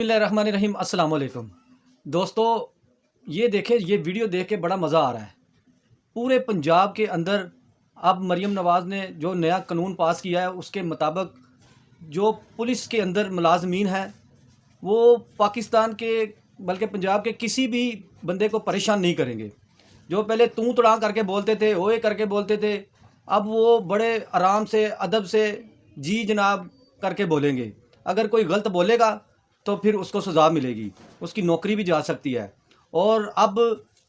बिस्मिल्लाहिर्रहमानिर्रहीम। अस्सलाम वालेकुम दोस्तों, ये देखें, ये वीडियो देख के बड़ा मज़ा आ रहा है। पूरे पंजाब के अंदर अब मरीम नवाज़ ने जो नया कानून पास किया है उसके मुताबिक जो पुलिस के अंदर मुलाजमीन हैं वो पाकिस्तान के बल्कि पंजाब के किसी भी बंदे को परेशान नहीं करेंगे। जो पहले तू तड़ा करके बोलते थे, ओए करके बोलते थे, अब वो बड़े आराम से अदब से जी जनाब करके बोलेंगे। अगर कोई गलत बोलेगा तो फिर उसको सज़ा मिलेगी, उसकी नौकरी भी जा सकती है। और अब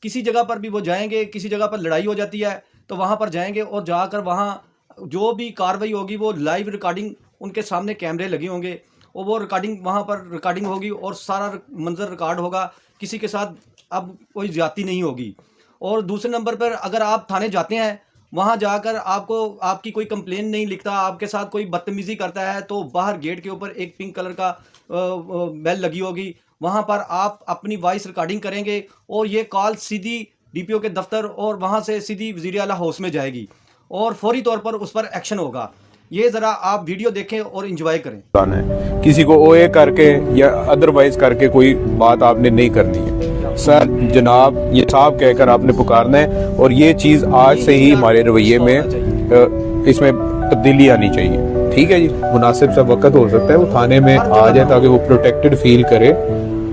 किसी जगह पर भी वो जाएंगे, किसी जगह पर लड़ाई हो जाती है तो वहाँ पर जाएंगे और जाकर वहाँ जो भी कार्रवाई होगी वो लाइव रिकॉर्डिंग, उनके सामने कैमरे लगे होंगे और वो रिकॉर्डिंग वहाँ पर रिकॉर्डिंग होगी और सारा मंजर रिकॉर्ड होगा। किसी के साथ अब कोई ज़्यादती नहीं होगी। और दूसरे नंबर पर अगर आप थाने जाते हैं, वहाँ जाकर आपको आपकी कोई कंप्लेन नहीं लिखता, आपके साथ कोई बदतमीज़ी करता है तो बाहर गेट के ऊपर एक पिंक कलर का बेल लगी होगी, वहाँ पर आप अपनी वॉइस रिकॉर्डिंग करेंगे और ये कॉल सीधी डीपीओ के दफ्तर और वहाँ से सीधी वज़ीर आला हाउस में जाएगी और फौरी तौर पर उस पर एक्शन होगा। ये ज़रा आप वीडियो देखें और एंजॉय करें। किसी को ओए करके या अदरवाइज करके कोई बात आपने नहीं करनी है। सर जनाब ये साहब कहकर आपने पुकारना है और ये चीज़ आज से ही हमारे रवैये में इसमें तब्दीली आनी चाहिए। ठीक है जी, मुनासिब सा वक्त हो सकता है वो थाने में आ जाए ताकि वो प्रोटेक्टेड फील करे।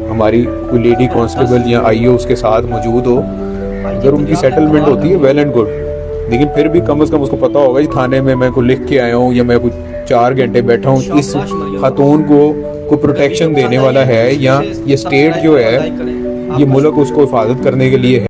हमारी कोई लेडी कांस्टेबल या आईओ उसके साथ मौजूद हो। अगर उनकी सेटलमेंट होती है वेल एंड गुड, लेकिन फिर भी कम से कम उसको पता होगा कि थाने में मैं को लिख के आया हूँ या मैं कुछ 4 घंटे बैठा हूँ, इस खातून को प्रोटेक्शन देने वाला है या ये स्टेट जो है ये मुल्क उसको हिफाजत करने के लिए है।